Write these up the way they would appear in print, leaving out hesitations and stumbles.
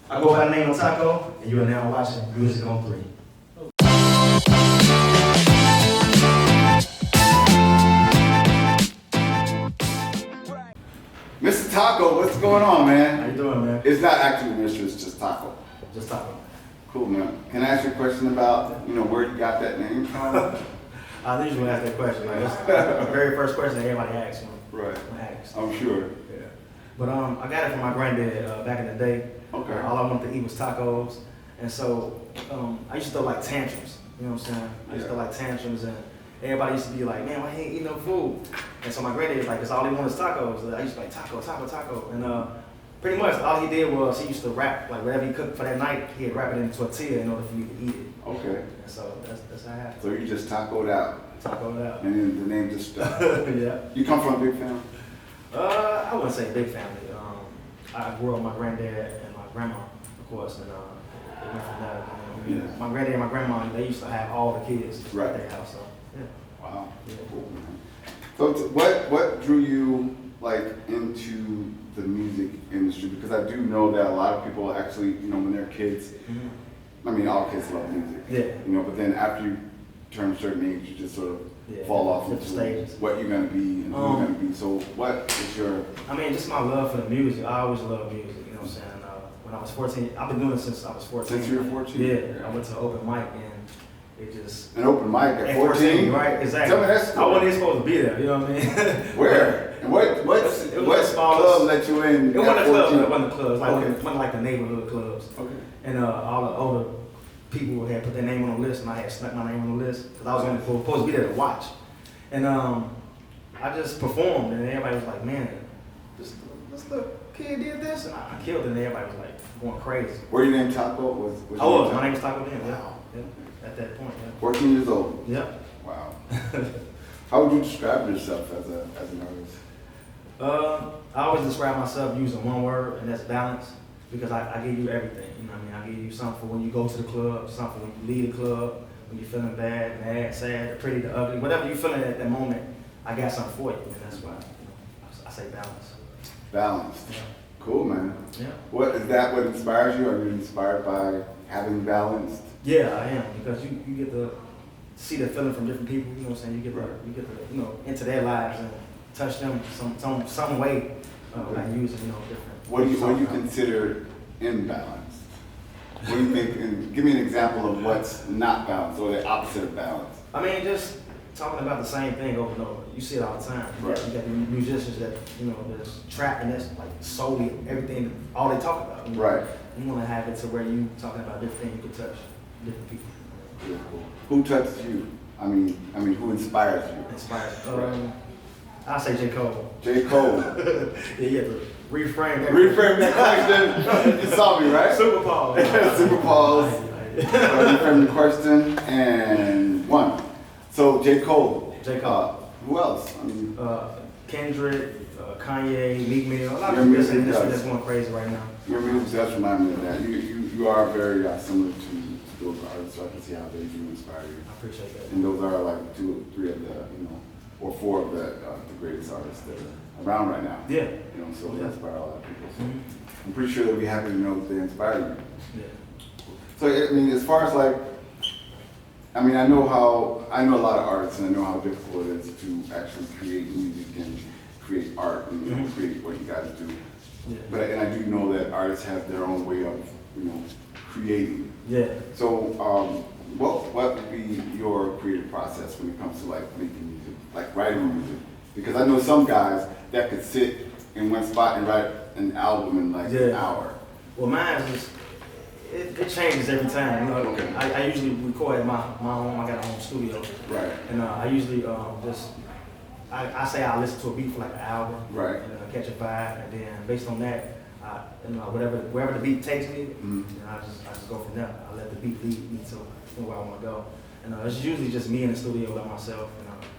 I go by the name of Taco, and you are now watching Musicon3. Mr. Taco, what's going on, man? How you doing, man? It's not actually Mr., it's just Taco. Just Taco. Cool, man. Can I ask you a question about, where you got that name from? I usually ask that question. Like, it's the very first question everybody asks me. Right. Asks. I'm sure. Yeah. But I got it from my granddad back in the day. Okay. All I wanted to eat was tacos, and so I used to throw like tantrums. You know what I'm saying? I used to throw like tantrums, and everybody used to be like, "Man, why he ain't eating no food?" And so my granddad was like, "Cause all he wanted is tacos." I used to be like, "Taco," and pretty much all he did was he used to wrap like whatever he cooked for that night. He'd wrap it in a tortilla in order for me to eat it. Okay. And so that's how it happened. So you just tacoed out. Tacoed out. And then the name just stuck. Yeah. You come from a big family? I wouldn't say big family. I grew up with my granddad and my grandma, of course, and it went from there. Yeah. My granddad and my grandma, they used to have all the kids Right. at their house. So yeah. Wow. Yeah. Cool, man. So what drew you into the music industry? Because I do know that a lot of people actually, when they're kids, I mean, all kids love music. Yeah. But then after you turn a certain age, you just sort of fall off into what you're gonna be and who you're gonna be. So what is your? I mean, just my love for the music. I always loved music. You know what I'm saying? When I was 14, I've been doing it since I was 14. Since you were 14? Yeah. I went to an open mic and it just. An open mic at 14? Right? Exactly. Tell me that story. I wasn't even supposed to be there. You know what I mean? Where? And what club let you in? It wasn't a club. It wasn't a club. It Okay. wasn't like the neighborhood clubs. Okay. And all the older people had put their name on the list, and I had snuck my name on the list because I was only supposed to be there to watch. And I just performed, and everybody was like, "Man, this little kid did this," and I killed it, and everybody was like going crazy. Were you named Taco? Was My name was Taco then. Wow. Yeah. At that point, yeah. 14 years old. Yep. Wow. How would you describe yourself as an artist? I always describe myself using one word, and that's balance, because I give you everything. You know what I mean? I give you something for when you go to the club, something when you leave the club, when you're feeling bad, mad, sad, the pretty, the ugly, whatever you're feeling at that moment, I got something for you, and that's why I say balance. Balanced. Yeah. Cool, man. Yeah. What is that? What inspires you? Are you inspired by having balanced? Yeah, I am, because you get to see the feeling from different people. You know what I'm saying? You get to into their lives and touch them some way by using different. What do you consider imbalanced? What do you think? And give me an example of what's not balanced or the opposite of balance. I mean, just talking about the same thing over and over. You see it all the time. Right. You got the musicians that that's trap, and that's like solely everything, all they talk about. Right. You want to have it to where you talking about different things you can touch different people. Yeah, cool. Who touched you? I mean, who inspires you? Inspires. I'll say J. Cole. J. Cole. Yeah, you have to reframe that. Reframe that question. You saw me, right? Super Paul. Super Paul's. Reframe the question and one. So J. Cole. J. Cole. Who else? I mean, Kendrick, Kanye, Meek Mill. A lot of Your people music in this does. that's going crazy right now. your music does remind me of that. You are very similar to those artists, so I can see how they do inspire you. I appreciate that. And those are like 2 or 3 of the, or 4 of the greatest artists that are around right now. Yeah. So they inspire a lot of people. So Mm-hmm. I'm pretty sure they'll be happy to know that they inspire you. Yeah. So as far as I know a lot of artists, and I know how difficult it is to actually create music and create art and create what you guys do. Yeah. But I do know that artists have their own way of creating. Yeah. So what would be your creative process when it comes to making music, writing music? Because I know some guys that could sit in one spot and write an album in an hour. Well, mine is it changes every time. Okay. I usually record at my home. I got a home studio. Right. And I usually I say I listen to a beat for like an hour. Right. And catch a vibe, and then based on that, wherever the beat takes me, I just go from there. I let the beat lead me to where I want to go. And it's usually just me in the studio by myself,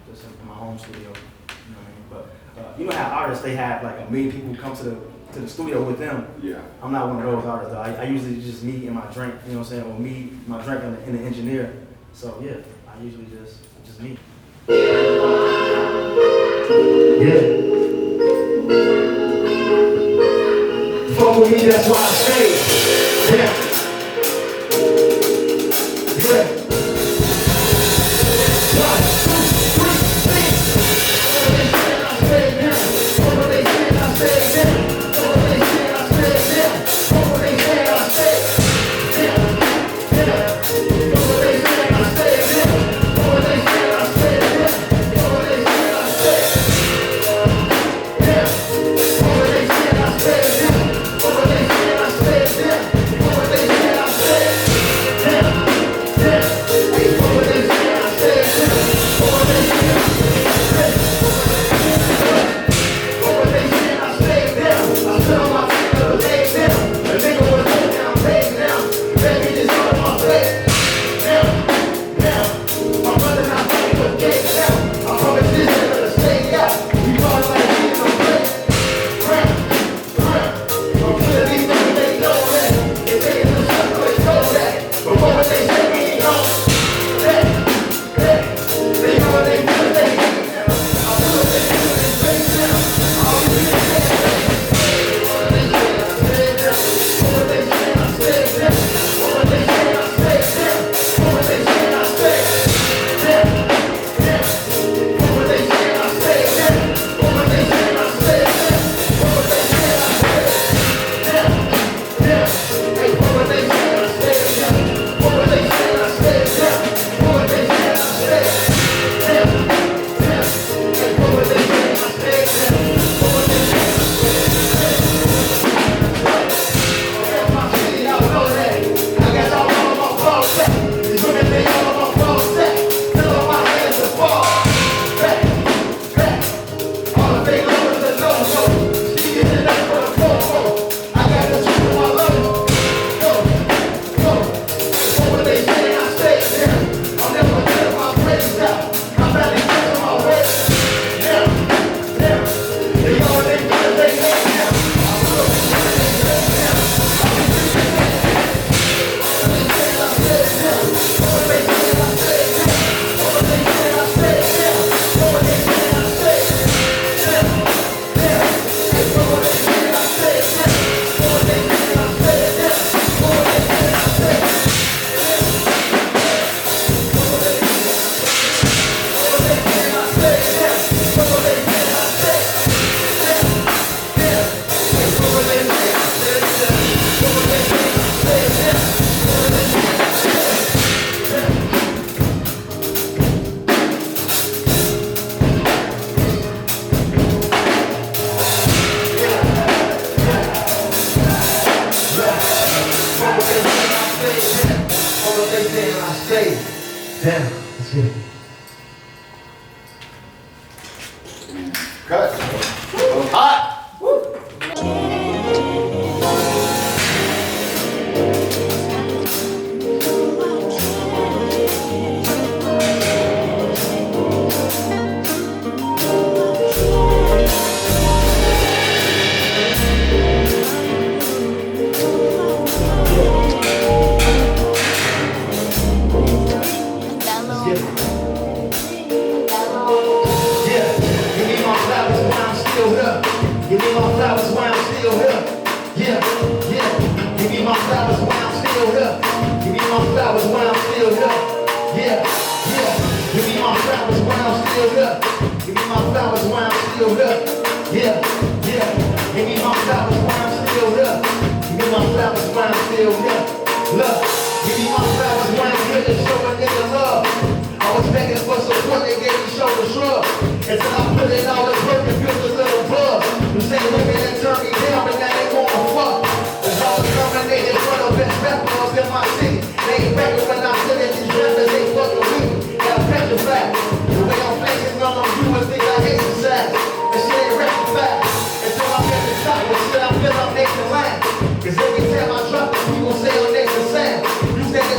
just in my home studio. You know what I mean? But you know how artists, they have like 1 million people come to the studio with them. Yeah. I'm not one of those artists though. I usually just me and my drink, you know what I'm saying, or me, my drink and the engineer. So yeah, I usually just me. Yeah. Fuck with me, that's why I stay. Cut. Hot. Woo.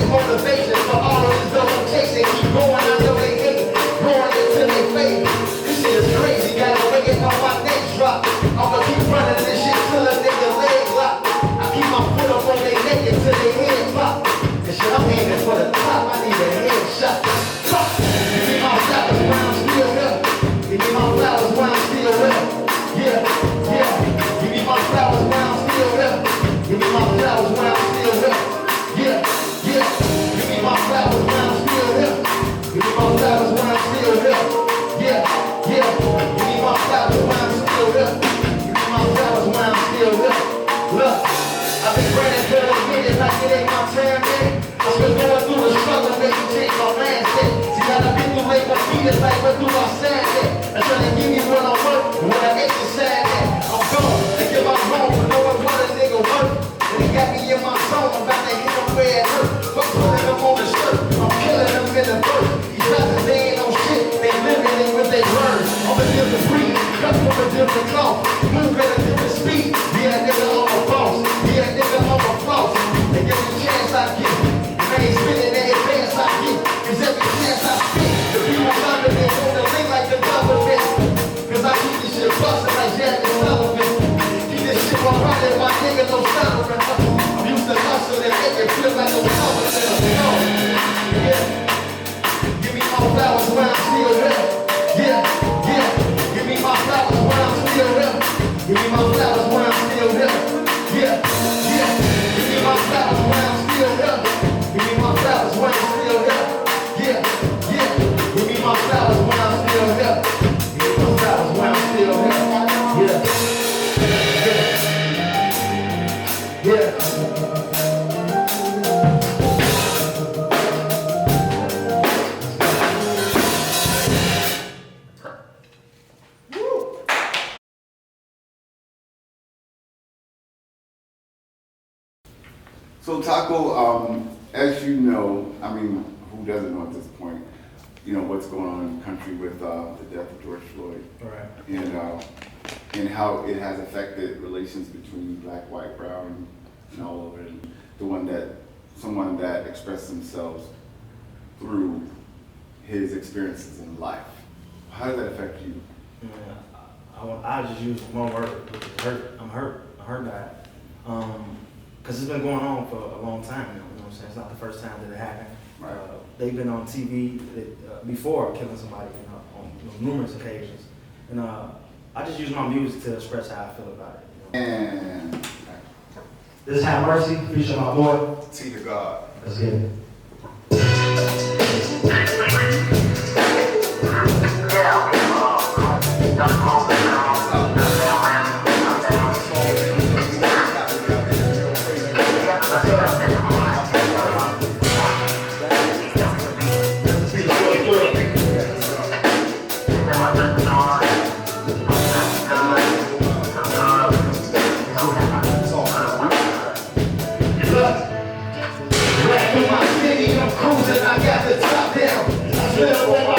Motivation for all of this double chasing, keep going until they fade. This shit is it ain't my time yet. I'm still going through the struggle, make me change my mindset. See, I've been through late, my feet is like, where do I stand at? I'm trying to give me what I work, and what I exercise at. I'm gone, and give my home, for knowing what a nigga work. And he got me in my zone, I'm about to hit him where it hurt. But putting them on the shirt, I'm killing them in the dirt. These brothers, they ain't no shit, they living it with their words. I'm a different breed, cut from a different cloth. Move at a different speed, be that nigga on my boss. Be that nigga on my floss. And every chance I get, I ain't spinning every chance I get. Cause every chance I spit, the people under me want to link like the government. Cause I keep this shit bustin' like Janean. Keep this shit on running, my nigga no stuttering. I'm used to hustle and make it feel like no stuttering. Yeah. Give me my flowers when I'm still here. Yeah, yeah. Give me my flowers when I'm still here. Give me my flowers when I'm still here. Yeah, yeah. Give me my flowers when I'm still here. Give me my flowers when I'm still here. Yeah, yeah. Give me my flowers when I'm still here. Give me my flowers when I'm still here. Yeah, yeah, yeah. So Taco, as you know, I mean, who doesn't know at this point, you know, what's going on in the country with the death of George Floyd. Right. And how it has affected relations between black, white, brown, and all over it. And someone that expressed themselves through his experiences in life. How does that affect you? Yeah, I just use one word, which is hurt. I'm hurt. I hurt that. Because it's been going on for a long time now, you know what I'm saying? It's not the first time that it happened. Right. They've been on TV before killing somebody, on numerous occasions. And I just use my music to express how I feel about it. And This is Have Mercy, featuring my boy. T to God. Let's get it. I got the top down. I feel